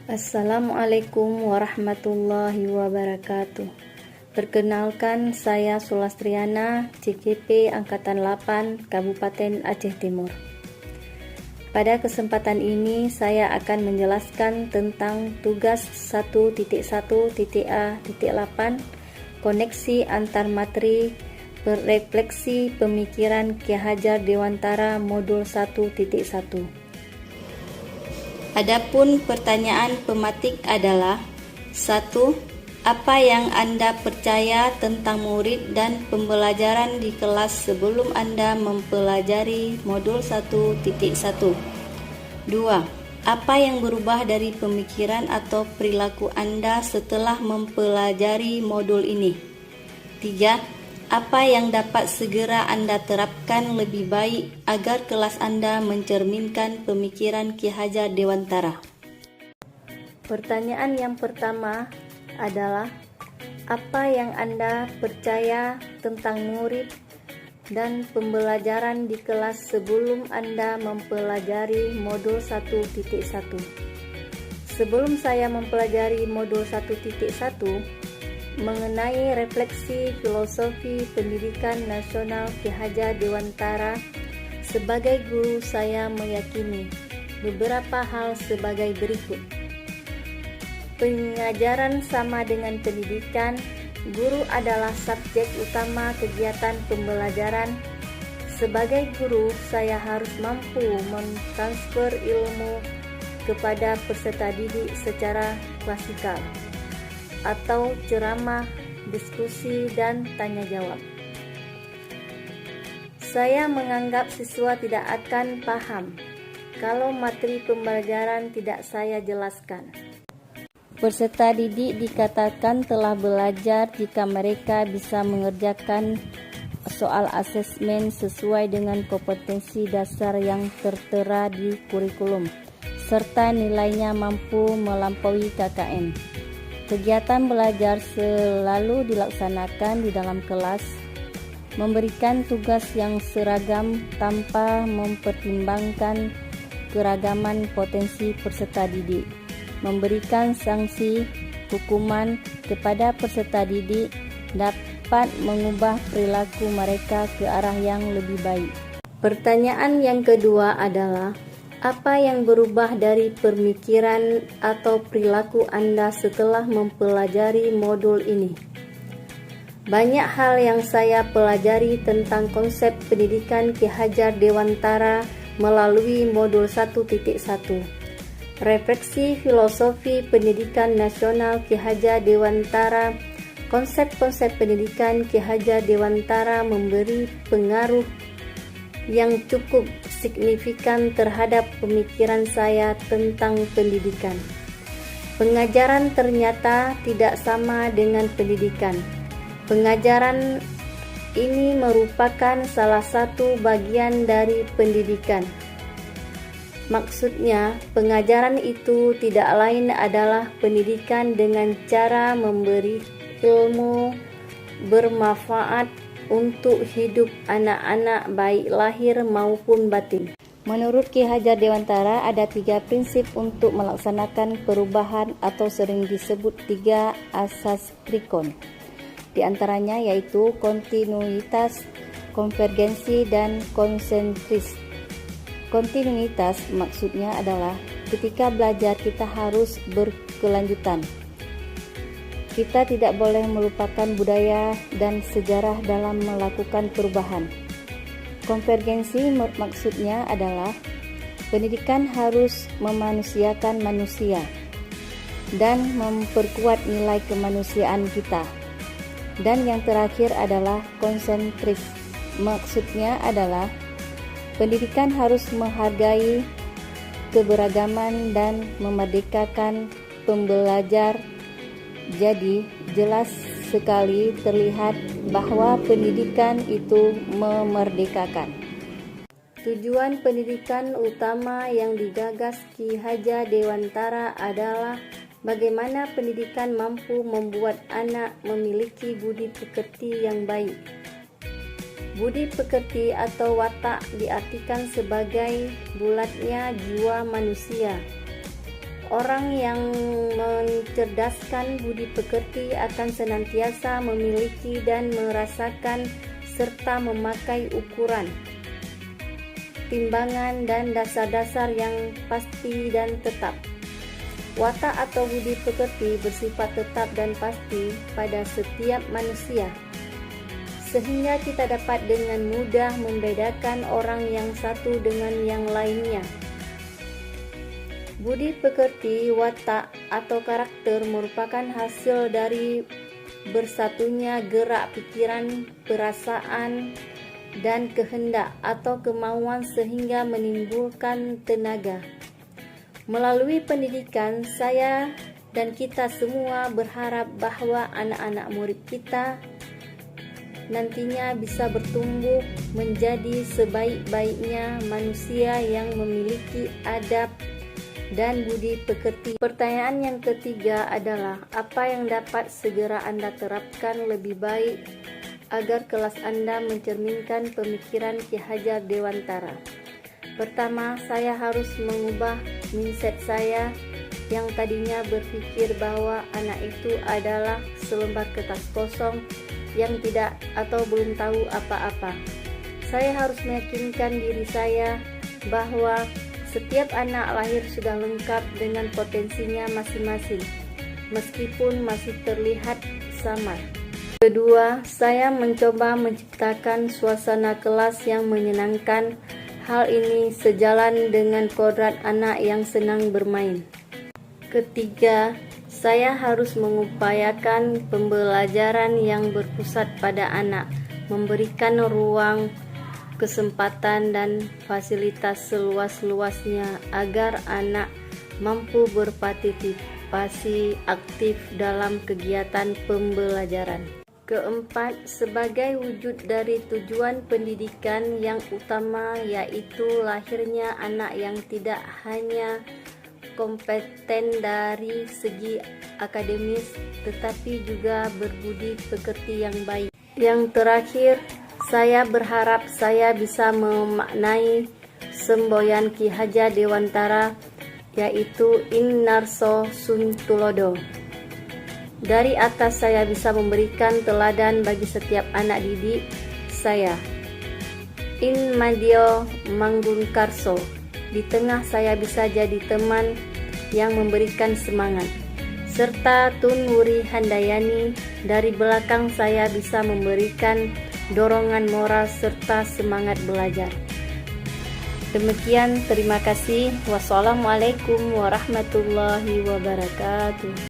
Assalamualaikum warahmatullahi wabarakatuh. Perkenalkan, saya Sulastriana, CKP Angkatan 8, Kabupaten Aceh Timur. Pada kesempatan ini, saya akan menjelaskan tentang tugas 1.1.A.8, koneksi antar materi refleksi pemikiran Ki Hajar Dewantara modul 1.1. Adapun pertanyaan pematik adalah: 1. Apa yang Anda percaya tentang murid dan pembelajaran di kelas sebelum Anda mempelajari modul 1.1? 2. Apa yang berubah dari pemikiran atau perilaku Anda setelah mempelajari modul ini? 3. Apa yang dapat segera Anda terapkan lebih baik agar kelas Anda mencerminkan pemikiran Ki Hajar Dewantara? Pertanyaan yang pertama adalah: apa yang Anda percaya tentang murid dan pembelajaran di kelas sebelum Anda mempelajari modul 1.1? Sebelum saya mempelajari modul 1.1 mengenai refleksi filosofi pendidikan nasional Ki Hajar Dewantara, sebagai guru saya meyakini beberapa hal sebagai berikut. Pengajaran sama dengan pendidikan. Guru adalah subjek utama kegiatan pembelajaran. Sebagai guru, saya harus mampu mentransfer ilmu kepada peserta didik secara klasikal, atau ceramah, diskusi, dan tanya jawab. Saya menganggap siswa tidak akan paham kalau materi pembelajaran tidak saya jelaskan. Peserta didik dikatakan telah belajar jika mereka bisa mengerjakan soal asesmen sesuai dengan kompetensi dasar yang tertera di kurikulum, serta nilainya mampu melampaui KKM. Kegiatan belajar selalu dilaksanakan di dalam kelas, memberikan tugas yang seragam tanpa mempertimbangkan keragaman potensi peserta didik, memberikan sanksi hukuman kepada peserta didik dapat mengubah perilaku mereka ke arah yang lebih baik. Pertanyaan yang kedua adalah: apa yang berubah dari pemikiran atau perilaku Anda setelah mempelajari modul ini? Banyak hal yang saya pelajari tentang konsep pendidikan Ki Hajar Dewantara melalui modul 1.1. Refleksi filosofi pendidikan nasional Ki Hajar Dewantara. Konsep-konsep pendidikan Ki Hajar Dewantara memberi pengaruh yang cukup signifikan terhadap pemikiran saya tentang pendidikan. Pengajaran ternyata tidak sama dengan pendidikan. Pengajaran ini merupakan salah satu bagian dari pendidikan. Maksudnya, pengajaran itu tidak lain adalah pendidikan dengan cara memberi ilmu bermanfaat untuk hidup anak-anak baik lahir maupun batin. Menurut Ki Hajar Dewantara, ada 3 prinsip untuk melaksanakan perubahan atau sering disebut 3 asas trikon. Di antaranya yaitu kontinuitas, konvergensi, dan konsentris. Kontinuitas maksudnya adalah ketika belajar kita harus berkelanjutan. Kita tidak boleh melupakan budaya dan sejarah dalam melakukan perubahan. Konvergensi maksudnya adalah pendidikan harus memanusiakan manusia dan memperkuat nilai kemanusiaan kita. Dan yang terakhir adalah konsentris. Maksudnya adalah pendidikan harus menghargai keberagaman dan memerdekakan pembelajar. Jadi, jelas sekali terlihat bahwa pendidikan itu memerdekakan. Tujuan pendidikan utama yang digagas Ki Hajar Dewantara adalah bagaimana pendidikan mampu membuat anak memiliki budi pekerti yang baik. Budi pekerti atau watak diartikan sebagai bulatnya jiwa manusia, Orang yang mencerdaskan budi pekerti akan senantiasa memiliki dan merasakan serta memakai ukuran, timbangan, dan dasar-dasar yang pasti dan tetap. Watak atau budi pekerti bersifat tetap dan pasti pada setiap manusia, sehingga kita dapat dengan mudah membedakan orang yang satu dengan yang lainnya. Budi pekerti, watak, atau karakter merupakan hasil dari bersatunya gerak pikiran, perasaan, dan kehendak atau kemauan sehingga menimbulkan tenaga. Melalui pendidikan, saya dan kita semua berharap bahwa anak-anak murid kita nantinya bisa bertumbuh menjadi sebaik-baiknya manusia yang memiliki adab dan budi pekerti. Pertanyaan yang ketiga adalah, apa yang dapat segera Anda terapkan lebih baik agar kelas Anda mencerminkan pemikiran Ki Hajar Dewantara? Pertama, saya harus mengubah mindset saya yang tadinya berpikir bahwa anak itu adalah selembar kertas kosong yang tidak atau belum tahu apa-apa. Saya harus meyakinkan diri saya bahwa setiap anak lahir sudah lengkap dengan potensinya masing-masing, meskipun masih terlihat samar. Kedua, saya mencoba menciptakan suasana kelas yang menyenangkan. Hal ini sejalan dengan kodrat anak yang senang bermain. Ketiga, saya harus mengupayakan pembelajaran yang berpusat pada anak, memberikan ruang, kesempatan, dan fasilitas seluas-luasnya agar anak mampu berpartisipasi aktif dalam kegiatan pembelajaran. Keempat, sebagai wujud dari tujuan pendidikan yang utama, yaitu lahirnya anak yang tidak hanya kompeten dari segi akademis tetapi juga berbudi pekerti yang baik. Yang terakhir, saya berharap saya bisa memaknai semboyan Ki Hajar Dewantara, yaitu In Narso Sun Tulodo. Dari atas saya bisa memberikan teladan bagi setiap anak didik saya. In Madyo Manggun Karso. Di tengah saya bisa jadi teman yang memberikan semangat. Serta Tun Wuri Handayani, dari belakang saya bisa memberikan dorongan moral serta semangat belajar. Demikian, terima kasih. Wassalamualaikum warahmatullahi wabarakatuh.